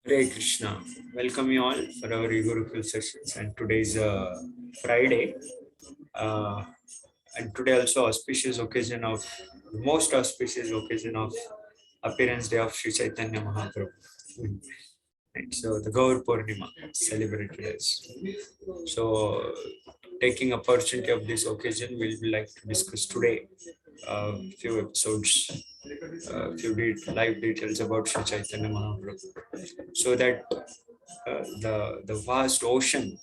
Hare Krishna. Welcome you all for our e-Gurukula sessions. And today is Friday. Uh, and today also auspicious occasion of most auspicious occasion of appearance day of Sri Chaitanya Mahaprabhu. And so the Gaur Purnima celebrated as. So taking opportunity of this occasion, we'll be like to discuss today few episodes, live details about Sri Chaitanya Mahaprabhu. So that the vast ocean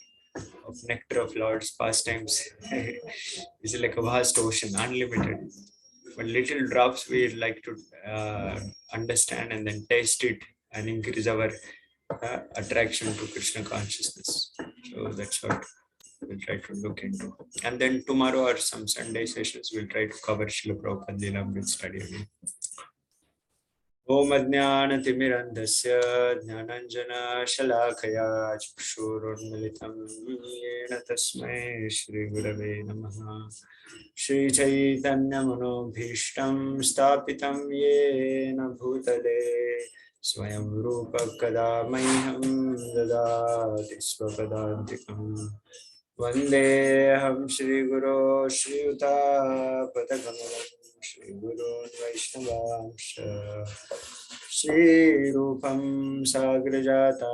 of nectar of Lord's pastimes is like a vast ocean, unlimited. But little drops we like to understand and then taste it and increase our attraction to Krishna consciousness. So that's what we'll try to look into. And then tomorrow or some Sunday sessions, we'll try to cover Srila Prabhupada Lilamrit study again. Om Ajnanatimirandhasya Jnananjana Shalakaya Chakshurunmilitam Yena Tasmai Shri Gurave Namaha. Shri Chaitanya Manobhishtam Stapitam Yena Bhutale Swayam Rupa Kada Mayham Dadati Swapadantikam Vandeham Shri Guru Shri Yuta Padakamalam Shri Guru Vaishnavamsha Shri Rupam Sagrajata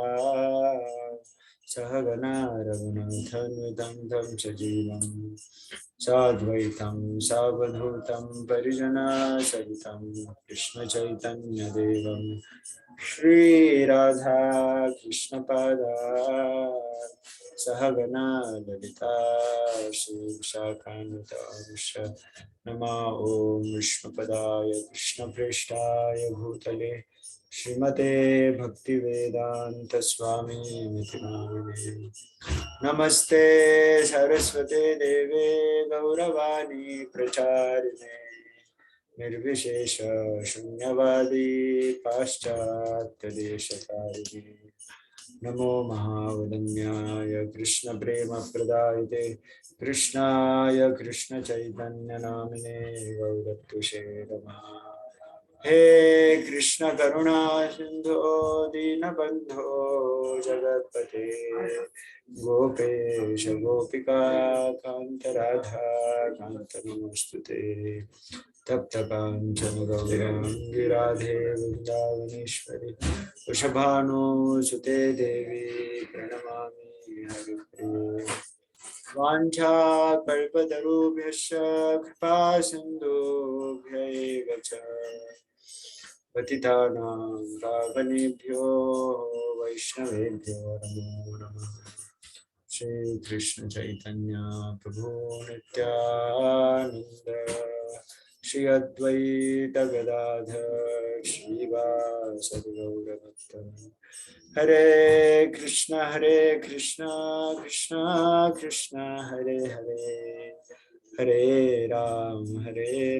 Sahagana Raghunathanvidam Tham Sajivam Sadvaitam Savadhutam Parijana Sahitam Krishna Chaitanya Devam Shri Radha Krishna Pada Sahagana Lalita Shri Shakhanutamsha Nama Om Vishnupadaya Krishna Prishtaya Bhutale Srimate Bhakti Vedanta Swami Nitinamine Namaste Saraswate Deve Gauravani Pracharine Nirvishesha Shunyavadi Paschatya Deshatarine Namo Mahavadanyaya Krishna Prema Pradayate Krishnaya Krishna Chaitanya Namine Gaurattushe Rama He Krishna Karuna Sindho Dinabandho Jagatpate Gopesha Gopika Kanta Radha Kanta Namostute Tapta Kanchana Gaurangi Radhe Vrindavaneshwari Vrishabhanu Sute Devi Pranamami Haripriye Vancha Kalpatarubhyasya Kripa Sindhubhya Gacha Patitanam Pavanebhyo Vaishnavebhyo Namo Namah Shri Krishna Chaitanya Prabhu Nityananda Shri Advaita Gadadhar Shri Vasadi Gaura Bhakta Hare Krishna Krishna Krishna Hare Hare Hare Ram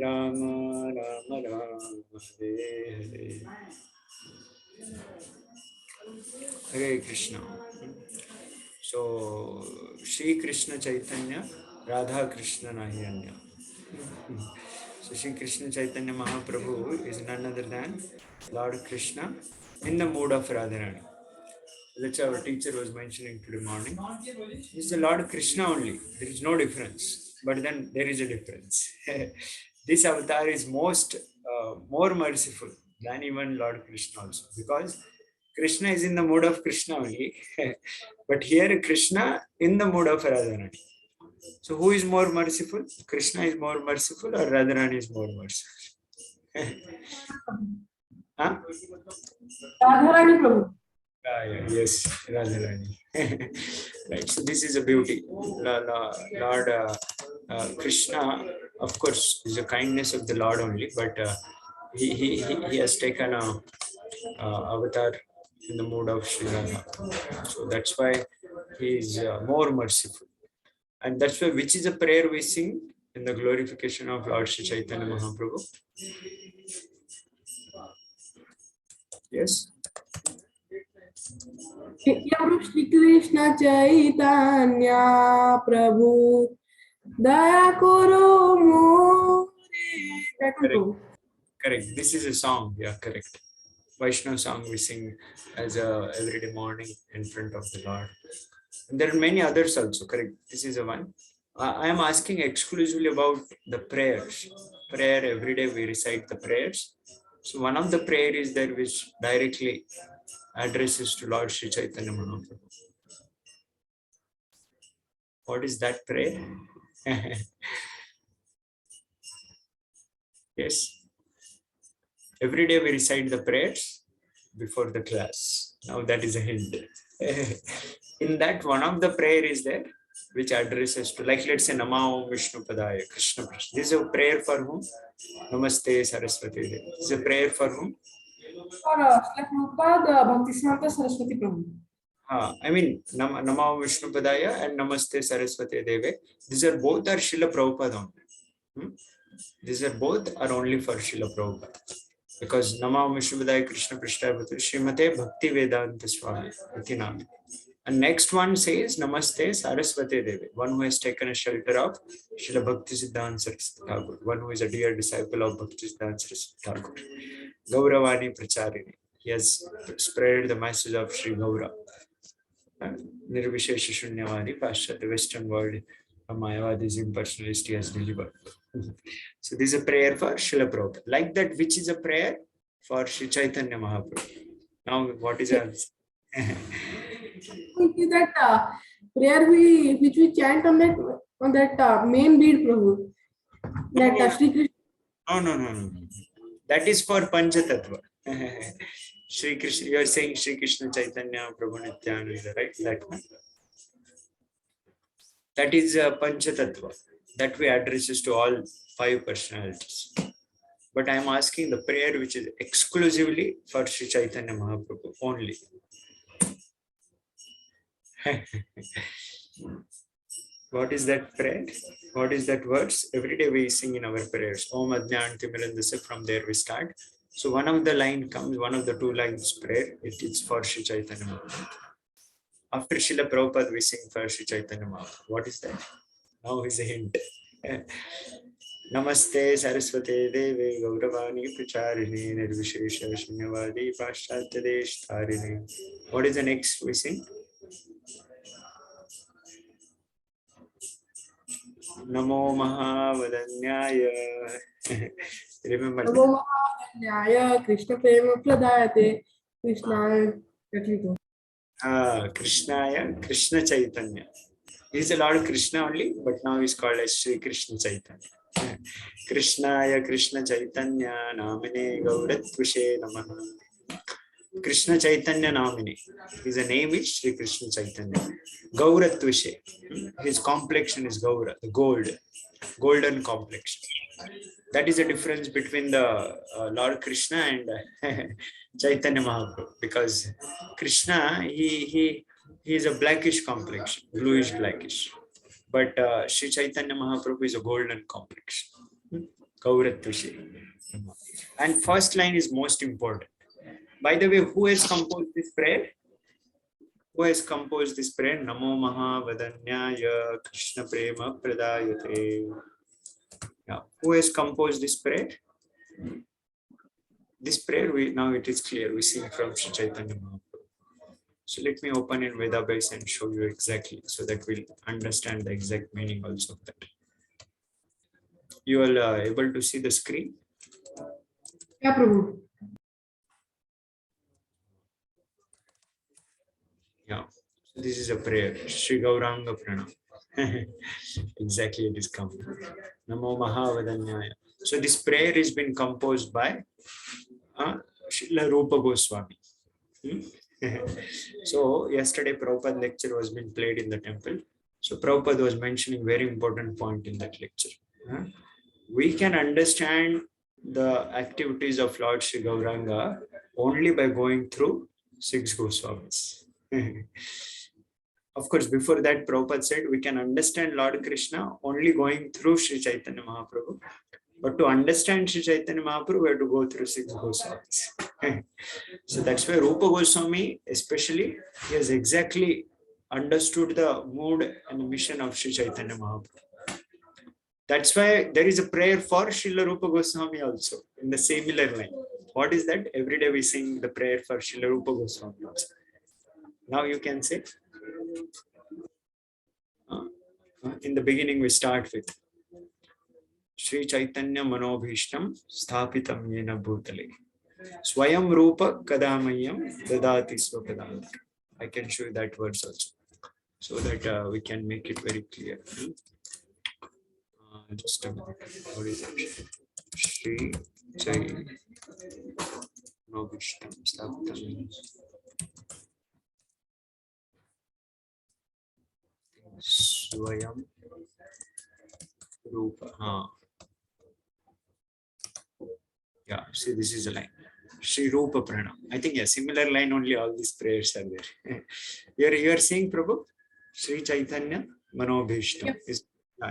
Rama Rama Hare Hare Hare Krishna. So Shri Krishna Chaitanya Radha Krishna Nahiyanya. So Shri Krishna Chaitanya Mahaprabhu is none other than Lord Krishna in the mood of Radharani. That's our teacher was mentioning today morning. He's the Lord Krishna only. There is no difference. But then there is a difference. This avatar is more merciful than even Lord Krishna also. Because Krishna is in the mood of Krishna only. But here Krishna in the mood of Radharani. So who is more merciful? Krishna is more merciful or Radharani is more merciful? Huh? Radharani Prabhu. Yes, Radharani. Right. So this is a beauty. Lord Krishna, of course, is the kindness of the Lord only, but he has taken a avatar in the mood of Sri Radha. So that's why he is more merciful. And that's why, which is a prayer we sing in the glorification of Lord Sri Chaitanya Mahaprabhu. Yes. Shri Krishna Chaitanya Prabhu Daya Koro More. Correct. This is a song. Yeah, correct. Vaishnava song we sing as a everyday morning in front of the Lord. And there are many others also, correct? This is a one. I am asking exclusively about the prayers. Prayer, every day we recite the prayers. So one of the prayer is there which directly addresses to Lord Sri Chaitanya Mahaprabhu. What is that prayer? Yes. Every day we recite the prayers before the class. Now that is a hint. In that, one of the prayer is there which addresses to, like, let's say Namao Vishnu Padaya Krishna Prashna. This is a prayer for whom? Namaste Saraswati Devi. This is a prayer for whom? For Srila Prabhupada, Bhaktisiddhanta Saraswati Prabhu. I mean, Namao Vishnu Padaya and Namaste Saraswati Devi. These are both are Srila Prabhupada only. These are both are only for Srila Prabhupada. Because Namao Vishnu Padaya Krishna Prashna Srimate Bhakti Vedanta Swami Iti Nami. And next one says Namaste Saraswati Devi, one who has taken a shelter of Srila Bhakti Siddhanta Saraswati Thakur, one who is a dear disciple of Bhakti Siddhanta Saraswati Thakur. Gauravani Pracharini. He has spread the message of Sri Gaura. Nirvishesha Shunyavadi, Pascha, the Western world, a Mayavadism impersonalist he has delivered. So this is a prayer for Srila Prabhupada. Like that, which is a prayer for Sri Chaitanya Mahaprabhu. Now, what is our It is that prayer which we chant on that main bead, Prabhu. That Sri Krishna. No. That is for Panchatattva. Sri Krishna, you are saying Sri Krishna Chaitanya Prabhu Nityananda, right? That one. That is Panchatattva. That we addresses to all 5 personalities. But I am asking the prayer which is exclusively for Sri Chaitanya Mahaprabhu only. What is that prayer? What is that words? Every day we sing in our prayers. Om Adnyanti Mirandase, from there we start. So one of the line comes, one of the 2 lines prayer, it is for Sri Chaitanya Mahaprabhu. After Srila Prabhupada, we sing for Sri Chaitanya Mahaprabhu. What is that? Now is a hint. Namaste Saraswati Devi Gauravani Pracharini Nirvishesha Shunyavadi Paschatya Desh Tarini. What is the next we sing? Namo Mahavadanyaya. Remember that? Namo Mahadanyaya Krishna Prema Pradayate Krishna. Krishnaya Krishna Chaitanya. He is a Lord Krishna only, but now he is called as Sri Krishna Chaitanya. Krishnaya Krishna Chaitanya Namine Gauratvushe Namaha. Krishna Chaitanya Namine. His name is Sri Krishna Chaitanya. Gauratvushe. His complexion is Gaura, the golden complexion. That is the difference between the Lord Krishna and Chaitanya Mahaprabhu. Because Krishna, he is a blackish complexion, bluish blackish. But Sri Chaitanya Mahaprabhu is a golden complexion. Gauratvushe. And first line is most important. By the way, who has composed this prayer? Who has composed this prayer? Namo Mahavadanyaya Krishna Prema Pradayate. Now, who has composed this prayer? This prayer, now it is clear, we sing from Sri Chaitanya Mahaprabhu. So let me open in Vedabase and show you exactly, so that we'll understand the exact meaning also of that. You are able to see the screen? Yeah, Prabhu. Yeah, so this is a prayer, Sri Gauranga Pranam. Exactly, it is coming. Namo Mahavadanyaya. So this prayer has been composed by Srila Rupa Goswami. So yesterday Prabhupada lecture was being played in the temple. So Prabhupada was mentioning very important point in that lecture. We can understand the activities of Lord Sri Gauranga only by going through 6 Goswamis. Of course, before that, Prabhupada said we can understand Lord Krishna only going through Sri Chaitanya Mahaprabhu. But to understand Sri Chaitanya Mahaprabhu, we have to go through 6 Goswamis. So that's why Rupa Goswami, especially, he has exactly understood the mood and the mission of Sri Chaitanya Mahaprabhu. That's why there is a prayer for Srila Rupa Goswami also in the similar line. What is that? Every day we sing the prayer for Srila Rupa Goswami. Now you can say. In the beginning we start with Sri Caitanya Manobhishtam Sthapitam Yena Bhutale Swayam Rupa Kadamayam Dadati Swapadam. I can show you that verse also, so that we can make it very clear. Just a minute. What is it? Sri Caitanya Manobhishtam Sthapitam Swayam Rupa. Yeah, see, this is a line. Sri Rupa Pranam. I think a similar line, only all these prayers are there. You are saying, Prabhu? Sri Caitanya Manobhishtam.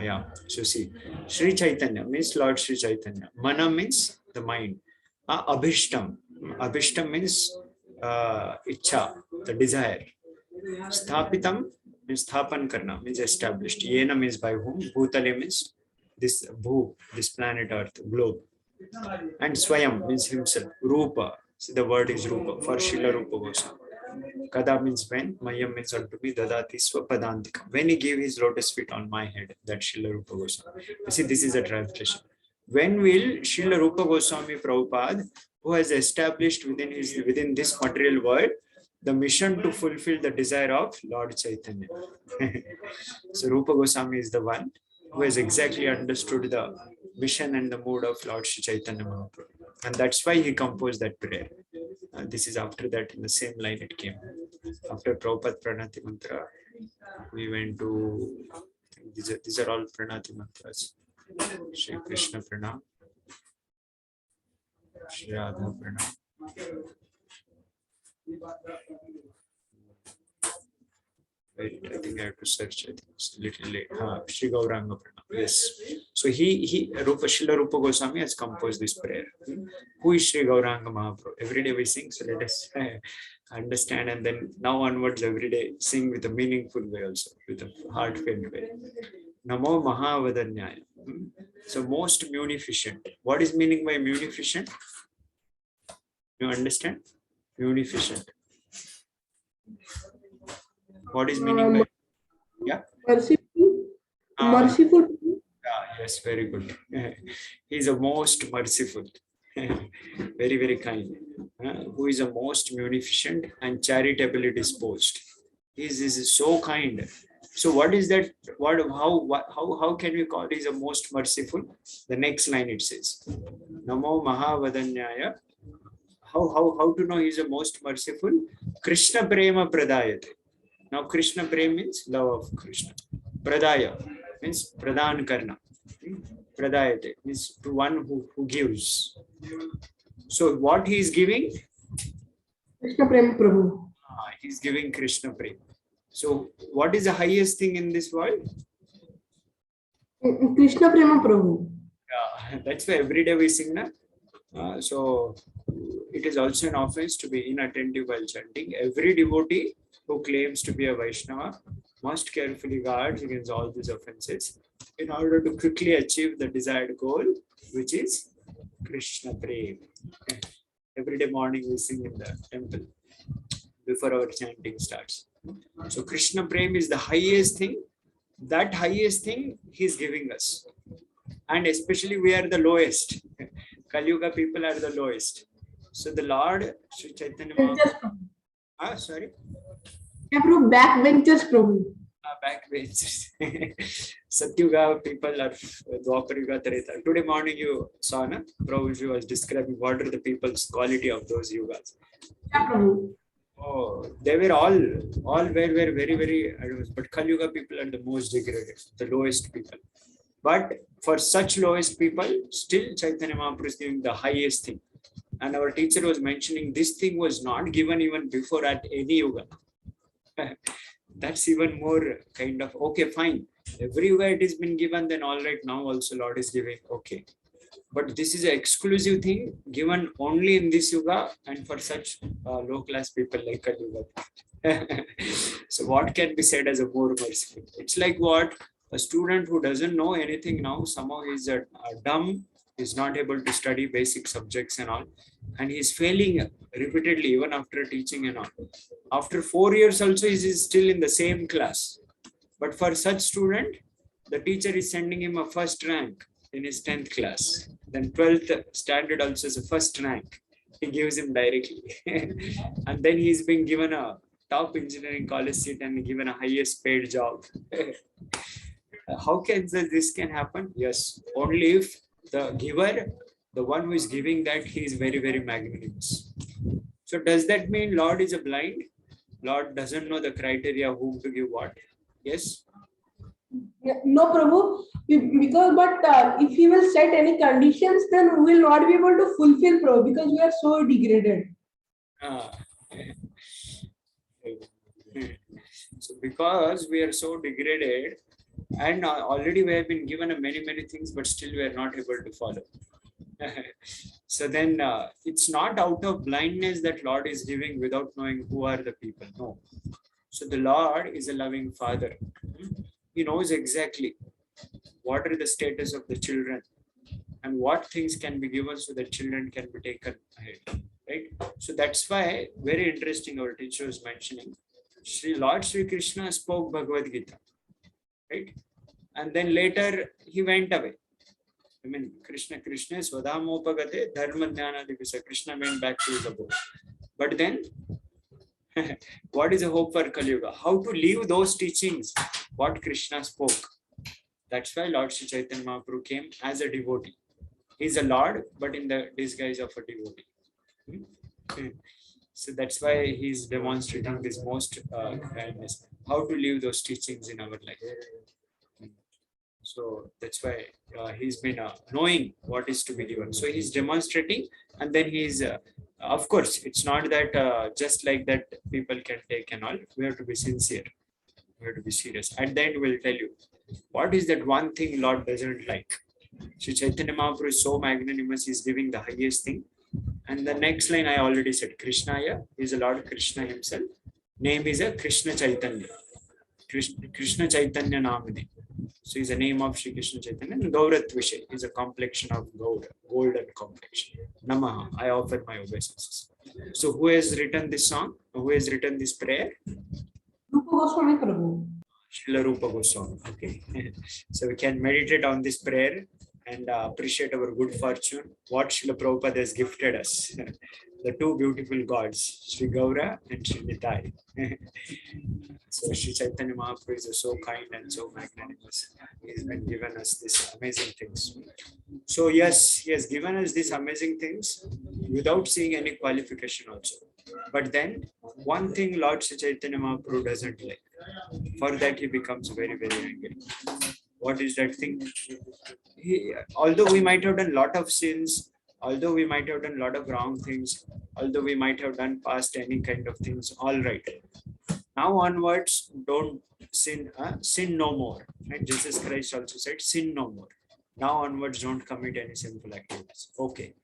Yeah. So see, Sri Caitanya means Lord Sri Caitanya. Mana means the mind. Abhishtam. Abhishtam means Icha, the desire. Sthapitam means Sthapan Karna, means established. Yena means by whom. Bhutale means this Bhu, this planet Earth, globe. And Swayam means himself. Rupa, see, the word is Rupa for Srila Rupa Goswami. Kada means when, Mayam means unto me, Dadati Swapadantika. When he gave his lotus feet on my head, that Srila Rupa Goswami. You see, this is a translation. When will Srila Rupa Goswami Prabhupada, who has established within this material world the mission to fulfill the desire of Lord Caitanya? So Rupa Goswami is the one who has exactly understood the mission and the mood of Lord Sri Chaitanya Mahaprabhu. And that's why he composed that prayer. This is after that, in the same line it came. After Prabhupada Pranati Mantra, we went to, these are all Pranati Mantras. Shri Krishna Pranam, Shri Radha Pranam. Wait, I think I have to search. I think it's a little late. Shri Gauranga Pranam. Yes. So Srila Rupa Goswami has composed this prayer. Who is Shri Gauranga Mahaprabhu? Every day we sing, so let us understand, and then now onwards every day sing with a meaningful way also, with a heartfelt way. Namo Mahavadanyaya. So most munificent. What is meaning by munificent? You understand? Munificent. What is meaning by? Yeah. Merciful. Merciful. Yes, very good. He is a most merciful, very, very kind. Who is a most munificent and charitably disposed. He is so kind. So what is that? How can we call he a most merciful? The next line it says, Namo Mahavadanyaya. How to know he is a most merciful? Krishna Prema Pradayate. Now Krishna Prema means love of Krishna. Pradaya means Pradhan Karna. Pradayate means to one who gives. So what he is giving? Krishna Prema Prabhu. He is giving Krishna Prema. So what is the highest thing in this world? Krishna Prema Prabhu. Yeah, that's why every day we sing. So it is also an offense to be inattentive while chanting. Every devotee who claims to be a Vaishnava must carefully guard against all these offenses in order to quickly achieve the desired goal, which is Krishna Prema. Every day morning we sing in the temple before our chanting starts. So Krishna Prema is the highest thing. That highest thing he is giving us. And especially we are the lowest. Kali Yuga people are the lowest. So the Lord Sri Chaitanya Mahaprabhu. Sorry. Backbenchers Prabhu. Backbenchers. Satyuga people are Dwapar Yuga Treta. Today morning you saw, na? Prabhuji was describing what are the people's quality of those yugas. Yeah, Prabhu. Oh, they were all were very, very advanced. But Kali Yuga people are the most degraded, the lowest people. But for such lowest people, still Chaitanya Mahaprabhu is giving the highest thing. And our teacher was mentioning this thing was not given even before at any yuga. That's even more kind of, okay, fine. Every yuga it has been given, then all right, now also Lord is giving, okay. But this is an exclusive thing given only in this yuga and for such low class people like Kali Yuga. So what can be said as a more merciful? It's like what? A student who doesn't know anything now, somehow is a dumb He's not able to study basic subjects and all. And he's failing repeatedly, even after teaching and all. After 4 years also, he is still in the same class. But for such student, the teacher is sending him a first rank in his 10th class. Then 12th standard also is a first rank. He gives him directly. And then he's been given a top engineering college seat and given a highest paid job. How can this can happen? Yes, only if the giver, the one who is giving that, he is very, very magnanimous. So does that mean Lord is a blind? Lord doesn't know the criteria whom to give what? Yes? No, Prabhu. Because if he will set any conditions, then we will not be able to fulfill, Prabhu, because we are so degraded. So because we are so degraded, and already we have been given many things, but still we are not able to follow. So then it's not out of blindness that Lord is giving without knowing who are the people. No. So the Lord is a loving father. He knows exactly what are the status of the children and what things can be given so that children can be taken ahead. Right? So that's why, very interesting, our teacher was mentioning, Lord Sri Krishna spoke Bhagavad Gita. Right? And then later he went away. I mean, Krishna Swadhamopagate Dharma Dhyana Divisa. Krishna went back to his abode. But then, what is the hope for Kali Yuga? How to live those teachings, what Krishna spoke. That's why Lord Sri Chaitanya Mahaprabhu came as a devotee. He's a Lord, but in the disguise of a devotee. So that's why he's demonstrating this most kindness. How to live those teachings in our life. So that's why he's been knowing what is to be given. So he's demonstrating, and then he's, of course, it's not that just like that people can take and all. We have to be sincere. We have to be serious. At the end, we'll tell you what is that one thing Lord doesn't like. Sri Chaitanya Mahaprabhu is so magnanimous, he's giving the highest thing. And the next line I already said, Krishnaya is the Lord Krishna himself. Name is a Krishna Chaitanya. Krishna Chaitanya Namani. So is the name of Sri Krishna Chaitanya. And Gauratvishay is a complexion of Gaur, golden complexion. Namaha, I offer my obeisances. So who has written this song? Who has written this prayer? Rupa Goswami, Prabhu. Srila Rupa Goswami. Okay. So we can meditate on this prayer and appreciate our good fortune. What Srila Prabhupada has gifted us. The two beautiful gods, Sri Gaura and Sri Nitai. So Sri Chaitanya Mahaprabhu is so kind and so magnanimous. He has been given us these amazing things. So yes, he has given us these amazing things without seeing any qualification also. But then one thing Lord Sri Chaitanya Mahaprabhu doesn't like. For that he becomes very, very angry. What is that thing? Although we might have done a lot of sins, although we might have done a lot of wrong things, although we might have done past any kind of things, all right. Now onwards, don't sin, sin no more. And Jesus Christ also said, sin no more. Now onwards, don't commit any sinful activities. Okay.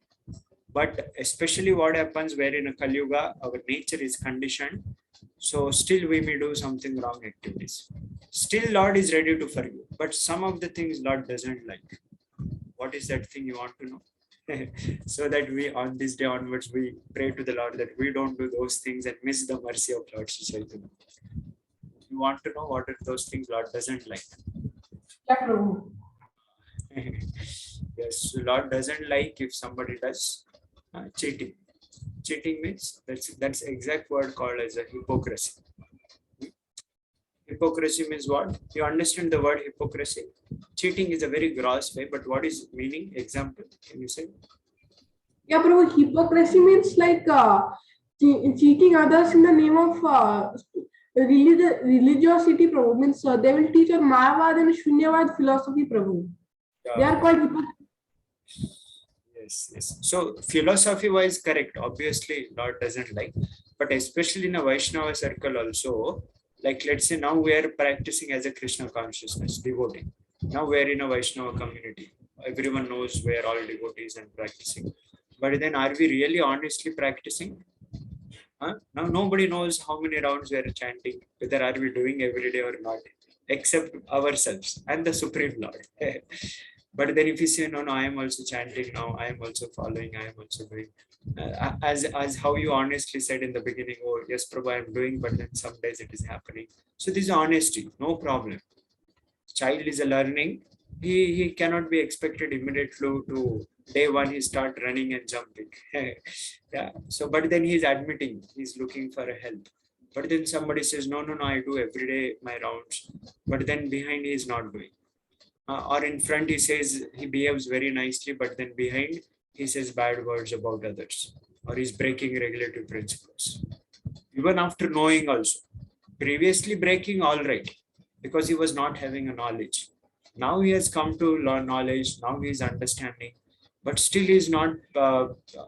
But especially what happens where in a Kali Yuga, our nature is conditioned. So still we may do something wrong activities. Still Lord is ready to forgive. But some of the things Lord doesn't like. What is that thing you want to know? So that we, on this day onwards, we pray to the Lord that we don't do those things and miss the mercy of Lord Sri Chaitanya. You want to know what are those things Lord doesn't like? Yeah, Prabhu. Yes, Lord doesn't like if somebody does cheating. Cheating means that's exact word called as a hypocrisy. Hypocrisy means what? You understand the word hypocrisy? Cheating is a very gross way, but what is meaning? Example, can you say? Yeah, Prabhu, hypocrisy means like cheating others in the name of religiosity, Prabhu. Means they will teach a Mayavad and Shunyavad philosophy, Prabhu. They are called hypocrites. Yes. So philosophy wise, correct. Obviously, Lord doesn't like, but especially in a Vaishnava circle also, like let's say now we are practicing as a Krishna consciousness, devotee. Now we are in a Vaishnava community. Everyone knows we are all devotees and practicing. But then are we really honestly practicing? Now nobody knows how many rounds we are chanting, whether are we doing every day or not, except ourselves and the Supreme Lord. But then if you say, no, I am also chanting now, I am also following, I am also doing, as how you honestly said in the beginning, oh yes, Prabhu, I am doing, but then some days it is happening. So this is honesty, no problem. Child is a learning. He cannot be expected immediately to day one he start running and jumping. Yeah. So, but then he's admitting he's looking for a help. But then somebody says, no, I do every day my rounds. But then behind he is not doing. Or in front he says he behaves very nicely, but then behind he says bad words about others, or he's breaking regulative principles. Even after knowing also, previously breaking all right, because he was not having a knowledge. Now he has come to learn knowledge. Now he is understanding, but still he is not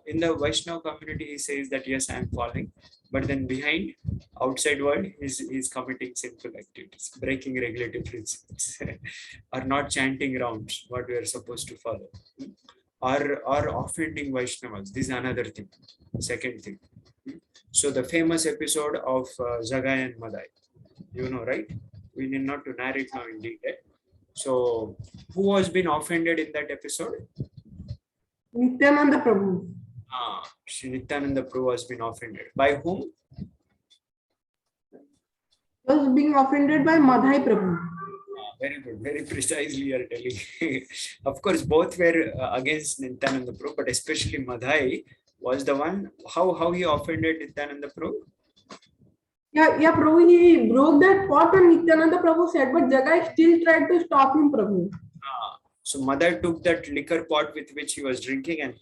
in the Vaishnava community. He says that yes, I am following, but then behind outside world, he's committing sinful activities, breaking regulative principles, or not chanting rounds what we are supposed to follow, or offending Vaishnavas. This is another thing. Second thing. So the famous episode of Jagai and Madai, you know, right? We need not to narrate now in detail. So, who has been offended in that episode? Nityananda Prabhu. Shri Nityananda Prabhu has been offended. By whom? Was being offended by Madhai Prabhu. Very good, very precisely you are telling. Of course, both were against Nityananda Prabhu, but especially Madhai was the one. How he offended Nityananda Prabhu? Yeah, Prabhu, he broke that pot and Nityananda Prabhu said, but Jagai still tried to stop him, Prabhu. So Mother took that liquor pot with which he was drinking and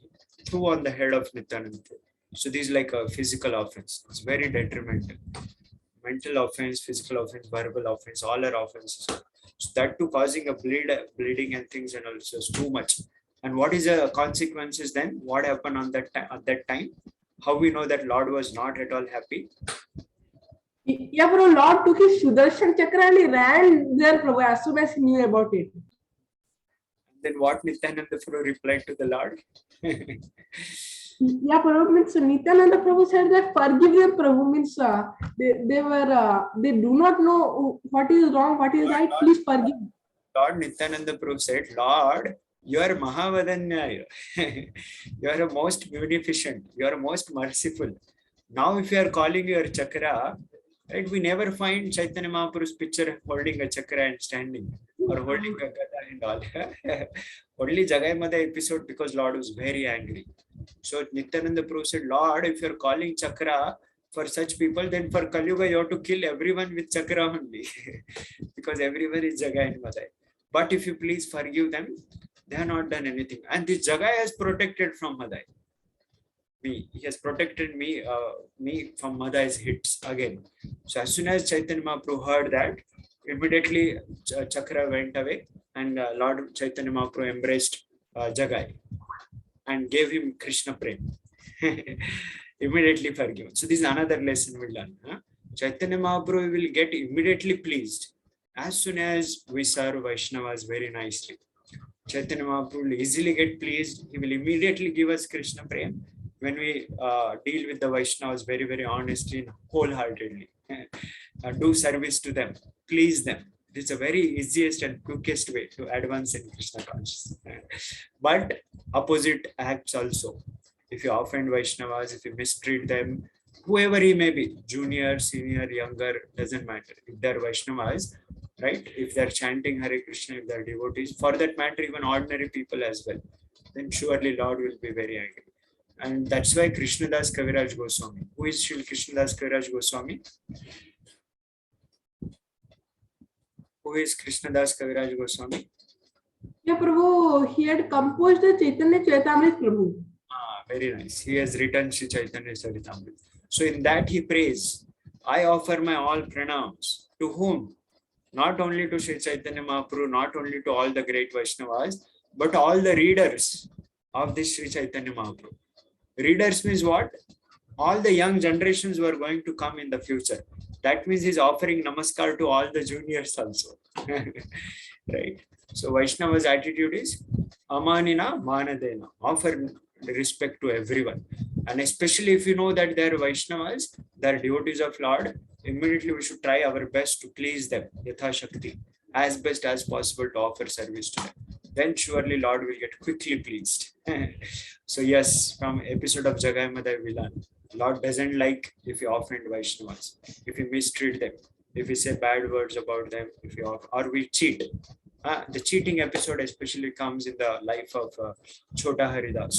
threw on the head of Nityananda Prabhu. So this is like a physical offense. It's very detrimental. Mental offense, physical offense, verbal offense, all are offenses. So that too causing a bleeding and things and also is too much. And what is the consequences then? What happened on that at that time? How we know that Lord was not at all happy? Yeah, Prabhu, Lord took his Sudarshan Chakra and he ran there, Prabhu, as soon as he knew about it. Then what Nityananda Prabhu replied to the Lord? Yeah, Prabhu, means Nityananda Prabhu said that forgive them, Prabhu, means they do not know what is wrong, what is right, please forgive. Lord Nityananda Prabhu said, Lord, you are Mahavadanya. You are a most munificent. You are most merciful. Now, if you are calling your chakra, right, we never find Chaitanya Mahaprabhu's picture holding a chakra and standing or holding a gada and all. Only Jagai Madai episode because Lord was very angry. So Nityananda Prabhu said, Lord, if you are calling chakra for such people, then for Kali Yuga, you have to kill everyone with chakra only. Because everyone is Jagai and Madai. But if you please forgive them, they have not done anything. And this Jagai has protected from Madai. He has protected me from Madai's hits again. So as soon as Chaitanya Mahaprabhu heard that, immediately Chakra went away and Lord Chaitanya Mahaprabhu embraced Jagai and gave him Krishna Prem. Immediately forgiven. So this is another lesson we learn. Chaitanya Mahaprabhu will get immediately pleased as soon as we serve Vaishnavas very nicely. Chaitanya Mahaprabhu will easily get pleased. He will immediately give us Krishna Prem when we deal with the Vaishnavas very, very honestly and wholeheartedly. Do service to them, please them. It's a very easiest and quickest way to advance in Krishna consciousness. But opposite acts also. If you offend Vaishnavas, if you mistreat them, whoever he may be, junior, senior, younger, doesn't matter. If they're Vaishnavas, right? If they're chanting Hare Krishna, if they're devotees, for that matter, even ordinary people as well, then surely Lord will be very angry. And that's why Krishnadas Kaviraj Goswami. Who is Sri Krishnadas Kaviraj Goswami? Who is Krishnadas Kaviraj Goswami? Yeah, Prabhu, he had composed the Chaitanya Charitamrita, Prabhu. Very nice. He has written Sri Chaitanya Charitamrita. So in that he prays, I offer my all pranams. To whom? Not only to Sri Chaitanya Mahaprabhu, not only to all the great Vaishnavas, but all the readers of this Sri Chaitanya Mahaprabhu. Readers means what? All the young generations who are going to come in the future. That means he's offering namaskar to all the juniors also. Right? So Vaishnava's attitude is Amanina Manadena. Offer respect to everyone. And especially if you know that they are Vaishnavas, they are devotees of Lord, immediately we should try our best to please them, Yatha Shakti, as best as possible to offer service to them. then surely Lord will get quickly pleased. So yes, from episode of Jagai Madai we learn, Lord doesn't like if you offend Vaishnavas, if you mistreat them, if you say bad words about them, if you or we cheat. The cheating episode especially comes in the life of Chota Haridas.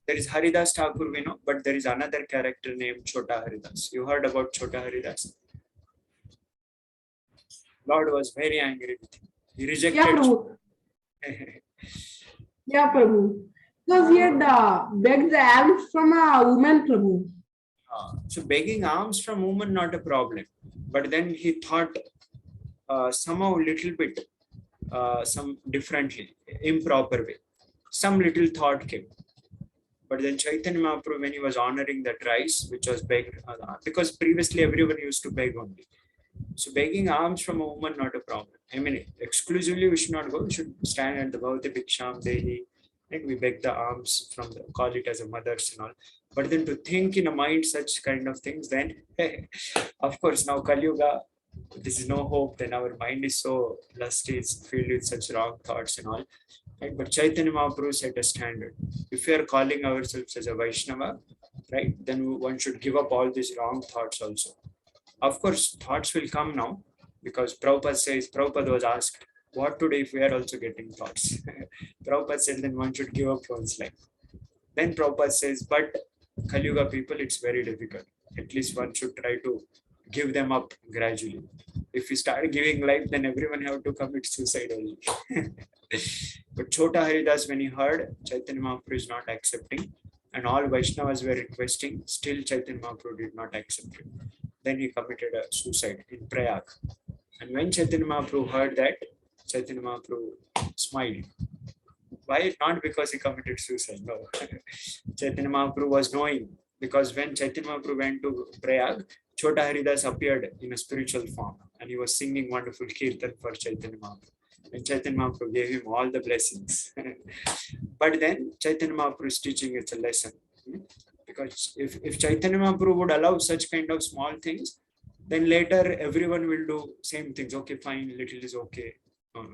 There is Haridas Thakur, we know, but there is another character named Chota Haridas. You heard about Chota Haridas? Lord was very angry with him. He rejected. Yeah, Prabhu. Yeah, Prabhu. Because he had begged the alms from a woman, Prabhu. So begging alms from woman not a problem, but then he thought somehow little bit some differently, improper way. Some little thought came. But then Chaitanya Mahaprabhu, when he was honoring that rice, which was begged, because previously everyone used to beg only. So begging alms from a woman, not a problem. I mean, exclusively we should not go. We should stand at the Bhavati Bhiksham Dehi. Like we beg the alms from the, call it as a mother's and all. But then to think in a mind such kind of things, then of course now Kali Yuga, this is no hope. Then our mind is so lusty, it's filled with such wrong thoughts and all. Right? But Chaitanya Mahaprabhu set a standard. If we are calling ourselves as a Vaishnava, right, then one should give up all these wrong thoughts also. Of course, thoughts will come now because Prabhupada was asked, what to do if we are also getting thoughts? Prabhupada said, then one should give up one's life. Then Prabhupada says, but Kali Yuga people, it's very difficult. At least one should try to give them up gradually. If we start giving life, then everyone have to commit suicide only. But Chota Haridas, when he heard Chaitanya Mahaprabhu is not accepting, and all Vaishnavas were requesting, still Chaitanya Mahaprabhu did not accept it. Then he committed a suicide in Prayag. And when Chaitanya Mahaprabhu heard that, Chaitanya Mahaprabhu smiled. Why? Not because he committed suicide, no. Chaitanya Mahaprabhu was knowing, because when Chaitanya Mahaprabhu went to Prayag, Chota Haridas appeared in a spiritual form and he was singing wonderful kirtan for Chaitanya Mahaprabhu. And Chaitanya Mahaprabhu gave him all the blessings. But then Chaitanya Mahaprabhu is teaching it's a lesson. Because if Chaitanya Mahaprabhu would allow such kind of small things, then later everyone will do same things. Okay, fine, little is okay. No.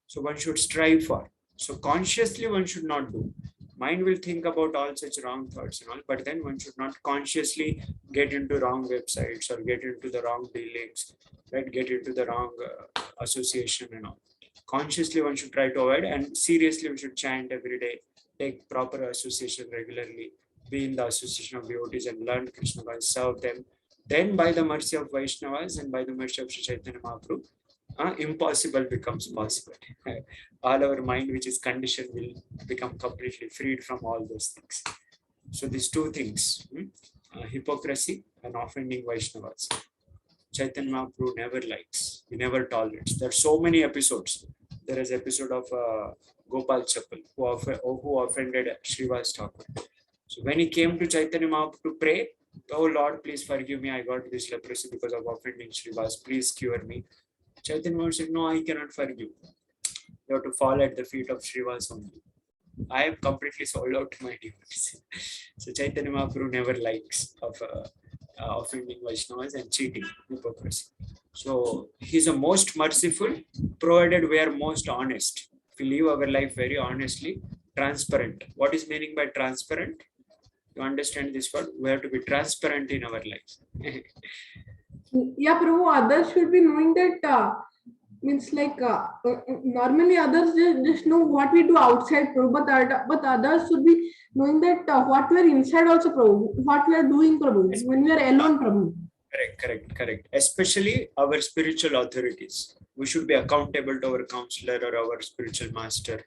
So one should strive for. So consciously one should not do. Mind will think about all such wrong thoughts and all, but then one should not consciously get into wrong websites or get into the wrong dealings, right? Get into the wrong association and all. Consciously one should try to avoid, and seriously we should chant every day, take proper association regularly, be in the association of devotees and learn Krishna consciousness, serve them. Then by the mercy of Vaishnavas and by the mercy of Sri Chaitanya Mahaprabhu, impossible becomes possible. All our mind which is conditioned will become completely freed from all those things. So these two things, hypocrisy and offending Vaishnavas, Chaitanya Mahaprabhu never likes, he never tolerates. There are so many episodes. There is episode of Gopal Chappal who offended Srivas Thakur. So when he came to Chaitanya Mahaprabhu to pray, oh Lord, please forgive me, I got this leprosy because of offending Srivas, please cure me. Chaitanya Mahaprabhu said, no, I cannot forgive. You have to fall at the feet of Srivas only. I am completely sold out to my devotees. So Chaitanya Mahaprabhu never likes of offending Vaishnavas and cheating, hypocrisy. So he's a most merciful, provided we are most honest. If we live our life very honestly, transparent. What is meaning by transparent? To understand this word, we have to be transparent in our lives. Yeah, Prabhu, others should be knowing that means like normally others just know what we do outside, Prabhu, but others should be knowing that what we are inside also, Prabhu, what we are doing, Prabhu, when we are alone, Prabhu. Correct. Especially our spiritual authorities. We should be accountable to our counselor or our spiritual master.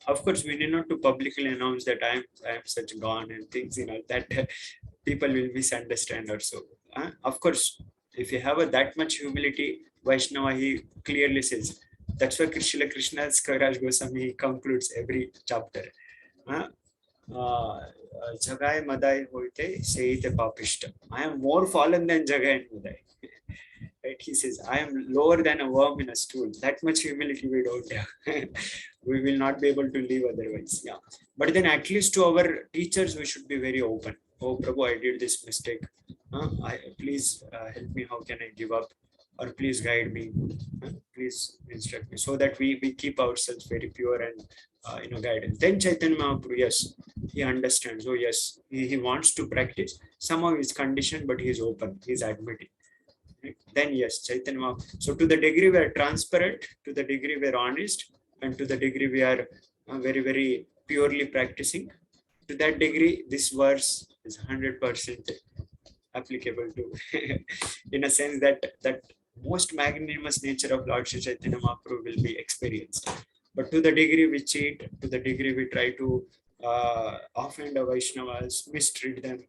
Of course, we need not to publicly announce that I am such gone and things, that people will misunderstand or so. Of course, if you have that much humility, Vaishnava, he clearly says. That's why Krishna's Kaviraj Goswami concludes every chapter. Jagai Madai hoite seite papishta. I am more fallen than Jagai and Madai. Right? He says, I am lower than a worm in a stool. That much humility we don't have. We will not be able to live otherwise. Yeah. But then at least to our teachers, we should be very open. Oh, Prabhu, I did this mistake. Please help me. How can I give up? or please guide me, please instruct me, so that we keep ourselves very pure and guidance. Then Chaitanya Mahaprabhu, yes, he understands. Oh yes, he wants to practice. Somehow he's conditioned, but he's open, he's admitting. Right? Then yes, Chaitanya Mahaprabhu. So to the degree we are transparent, to the degree we are honest, and to the degree we are very, very purely practicing, to that degree this verse is 100% applicable to in a sense that most magnanimous nature of Lord Shri Chaitanya Mahaprabhu will be experienced. But to the degree we cheat, to the degree we try to offend the Vaishnavas, mistreat them,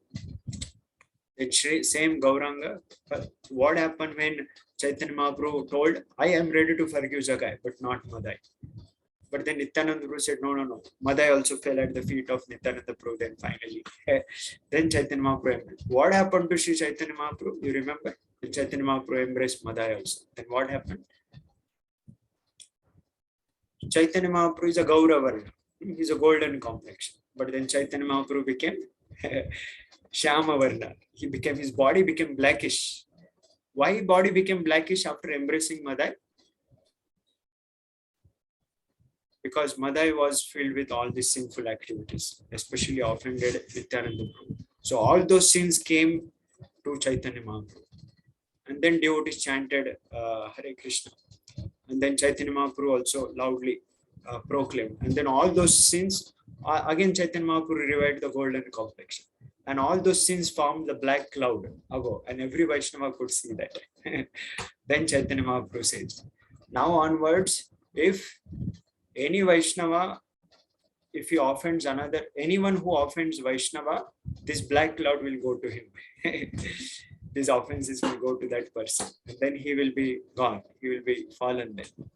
the same Gauranga, what happened when Chaitanya Mahaprabhu told, I am ready to forgive Jagai, but not Madai. But then Nityananda Prabhu said, no. Madai also fell at the feet of Nityananda Prabhu then finally. Then Chaitanya Mahaprabhu. What happened to Sri Chaitanya Mahaprabhu? You remember? Then Chaitanya Mahaprabhu embraced Madai also. Then what happened? Chaitanya Mahaprabhu is a Gauravarna. He's a golden complexion. But then Chaitanya Mahaprabhu became Shyama Varna. His body became blackish. Why body became blackish after embracing Madai? Because Madai was filled with all these sinful activities, especially offended Nityananda Prabhu. So all those sins came to Chaitanya Mahaprabhu. And then devotees chanted Hare Krishna. And then Chaitanya Mahaprabhu also loudly proclaimed. And then all those sins, again Chaitanya Mahaprabhu revived the golden complexion. And all those sins formed the black cloud above. And every Vaishnava could see that. Then Chaitanya Mahaprabhu says, now onwards, if any Vaishnava, if he offends anyone who offends Vaishnava, this black cloud will go to him. These offenses will go to that person. And then he will be gone. He will be fallen then.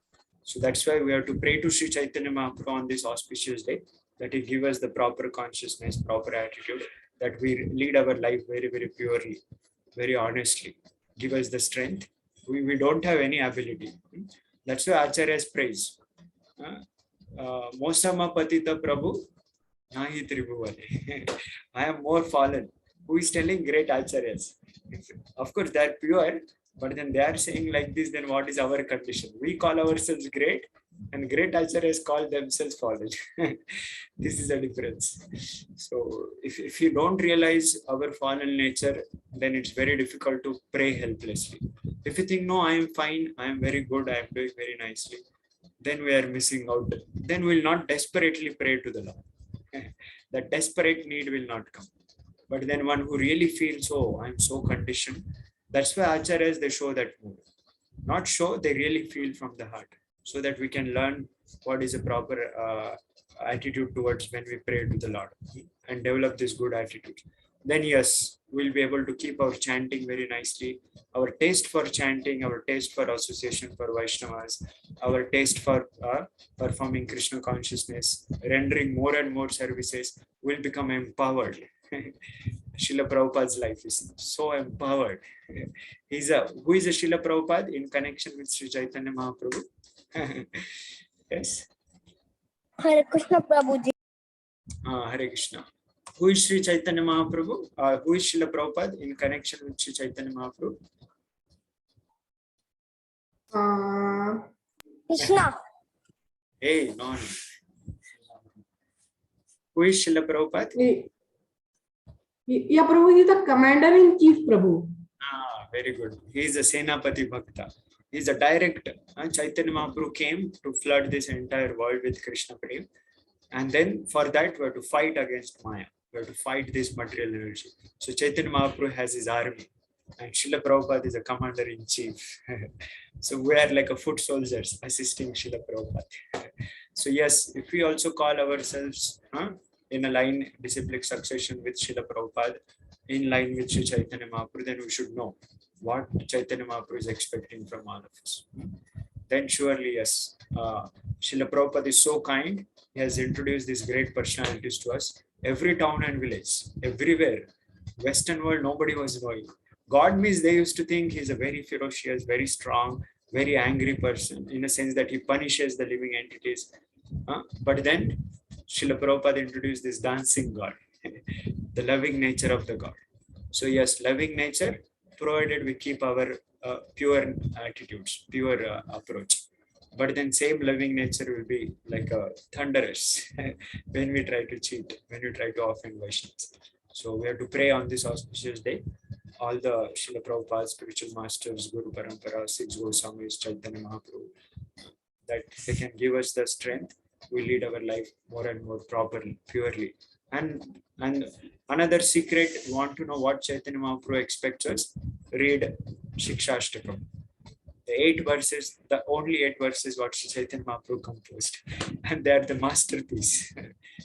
So that's why we have to pray to Sri Chaitanya Mahaprabhu on this auspicious day, that he give us the proper consciousness, proper attitude, that we lead our life very, very purely, very honestly. Give us the strength. We don't have any ability. That's why Acharya's praise. Mosama Patita Prabhu, Nahi Tribhuvane. I am more fallen. Who is telling? Great Acharyas. Of course, they are pure, but then they are saying like this, then what is our condition? We call ourselves great, and great Acharyas call themselves fallen. This is a difference. So if you don't realize our fallen nature, then it's very difficult to pray helplessly. If you think, no, I am fine, I am very good, I am doing very nicely, then we are missing out. Then we will not desperately pray to the Lord. The desperate need will not come. But then one who really feels, oh, I'm so conditioned. That's why Acharyas, they show that mood. Not show, they really feel from the heart. So that we can learn what is a proper attitude towards when we pray to the Lord. And develop this good attitude. Then yes, we'll be able to keep our chanting very nicely. Our taste for chanting, our taste for association for Vaishnavas, our taste for performing Krishna consciousness, rendering more and more services, will become empowered. Srila Prabhupada's life is so empowered. Who is a Srila Prabhupada in connection with Sri Chaitanya Mahaprabhu? Yes. Hare Krishna Prabhuji. Hare Krishna. Who is Sri Chaitanya Mahaprabhu? Who is Srila Prabhupada in connection with Sri Chaitanya Mahaprabhu? Krishna. Hey, no. Who is Srila Prabhupada? Yeah, Prabhu, he is the commander-in-chief, Prabhu. Very good. He is a Senapati Bhakta. He is a direct. Chaitanya Mahaprabhu came to flood this entire world with Krishna Prem. And then for that, we have to fight against Maya. We have to fight this material energy. So Chaitanya Mahaprabhu has his army. And Srila Prabhupada is a commander-in-chief. So we are like a foot soldiers assisting Srila Prabhupada. So yes, if we also call ourselves in a line disciplic succession with Srila Prabhupada, in line with Sri Chaitanya Mahaprabhu, then we should know what Chaitanya Mahaprabhu is expecting from all of us. Then surely, yes, Srila Prabhupada is so kind. He has introduced these great personalities to us. Every town and village, everywhere, Western world, nobody was knowing. God means they used to think he's a very ferocious, very strong, very angry person, in a sense that he punishes the living entities. But then Srila Prabhupada introduced this dancing God, the loving nature of the God. So yes, loving nature, provided we keep our pure attitudes, pure approach. But then same loving nature will be like a thunderous when we try to cheat, when we try to offend Vaishnavas. So we have to pray on this auspicious day. All the Srila Prabhupada spiritual masters, Guru Parampara, six Goswamis, Chaitanya Mahaprabhu, that they can give us the strength. We lead our life more and more properly, purely. And another secret, you want to know what Chaitanya Mahaprabhu expects us? Read Shikshashtakam. The 8 verses, the only 8 verses what Sri Chaitanya Mahaprabhu composed, and they are the masterpiece,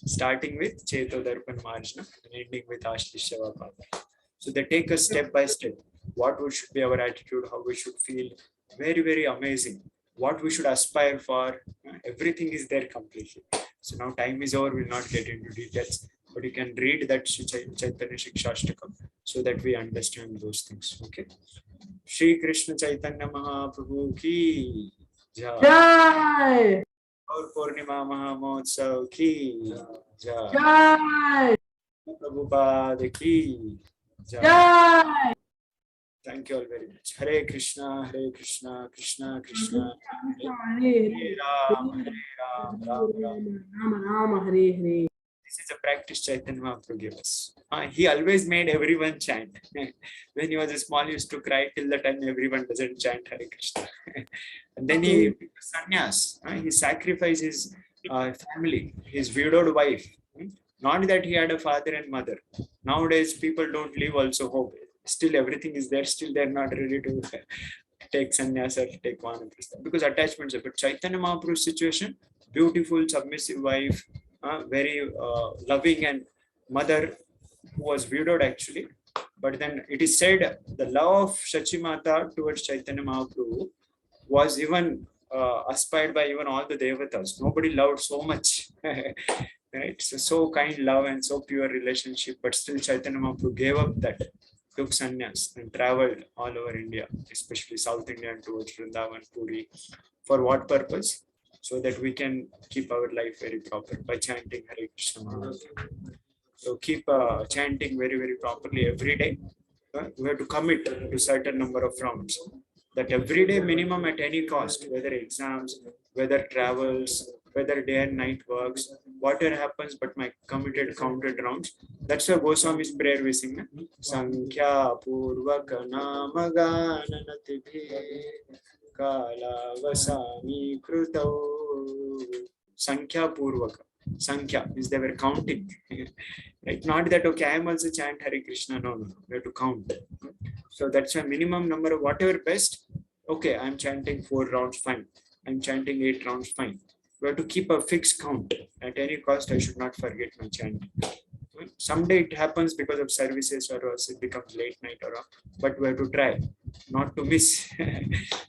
starting with Cheto Darpan Marjana and ending with Ashtishyava Pada. So they take us step by step. What should be our attitude, how we should feel. Very, very amazing. What we should aspire for. Everything is there completely. So now time is over, we'll not get into details. But you can read that Chaitanya Shikshashtakam so that we understand those things. Okay. Shri Krishna Chaitanya Mahaprabhu ki jai. Jai. Gaur Purnima Mahamotsav ki jai. Jai. Prabhupada ki jai. Jai. Thank you all very much. Hare Krishna, Krishna Krishna, Hare Hare Ram, Ram Ram. Rama Rama, Hare Hare. This is a practice Chaitanya Mahaprabhu gave us. He always made everyone chant. When he was small, he used to cry till the time everyone doesn't chant Hare Krishna. And then he took sannyas. He sacrificed his family, his widowed wife. Not that he had a father and mother. Nowadays, people don't live also hope. Still, everything is there. Still, they're not ready to take sannyas or take vanaprastha because attachments. But Chaitanya Mahaprabhu's situation, beautiful, submissive wife, very loving and mother who was widowed actually. But then it is said the love of Shachi Mata towards Chaitanya Mahaprabhu was even aspired by even all the devatas. Nobody loved so much. Right? So kind love and so pure relationship, but still Chaitanya Mahaprabhu gave up that, took sannyas and traveled all over India, especially South India and towards Vrindavan, Puri. For what purpose? So that we can keep our life very proper by chanting Hare Krishna Mahamantra. So keep chanting very, very properly every day. We have to commit to certain number of rounds. That every day minimum at any cost, whether exams, whether travels, whether day and night works, whatever happens, but my committed counted rounds. That's why Goswami's prayer we sing. Sankhya Purvaka Namagananatibhi Kala Vasami Krutau. Sankhya Purvaka. Sankhya is they were counting. Right? Not that okay, I am also chant Hare Krishna. No. We have to count. So that's a minimum number of whatever best. Okay, I'm chanting 4 rounds, fine. I'm chanting 8 rounds, fine. We have to keep a fixed count. At any cost, I should not forget my chanting. Someday it happens because of services or else it becomes late night but we have to try not to miss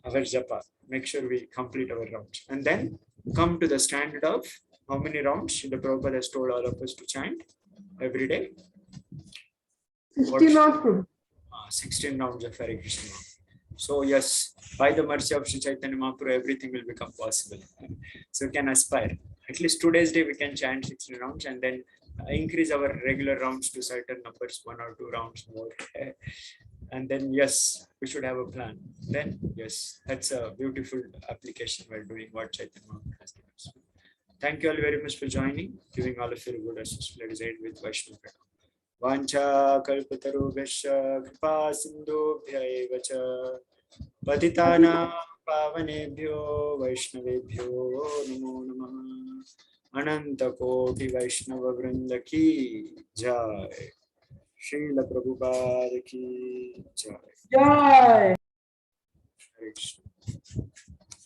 our japa. Make sure we complete our rounds and then come to the standard of how many rounds the Prabhupada has told all of us to chant every day. 16 rounds. 16 rounds of Hare Krishna. So yes, by the mercy of Sri Chaitanya Mahaprabhu, everything will become possible. So we can aspire. At least today's day we can chant 16 rounds and then increase our regular rounds to certain numbers, 1 or 2 rounds more. And then yes, we should have a plan. Then yes, that's a beautiful application we're doing what Chaitanya Mahaprabhu has given us. Thank you all very much for joining, giving all of you good assistance. Let us end with Vaishnava Pranam. Vancha kalpatarubhyasya kripa sindhubhya eva cha patitana pavanebhyo vaishnavebhyo namo namah. Ananta Koti Vaishnava Vrinda ki jai. Srila Prabhupada ki jai. Jai. Hare Krishna.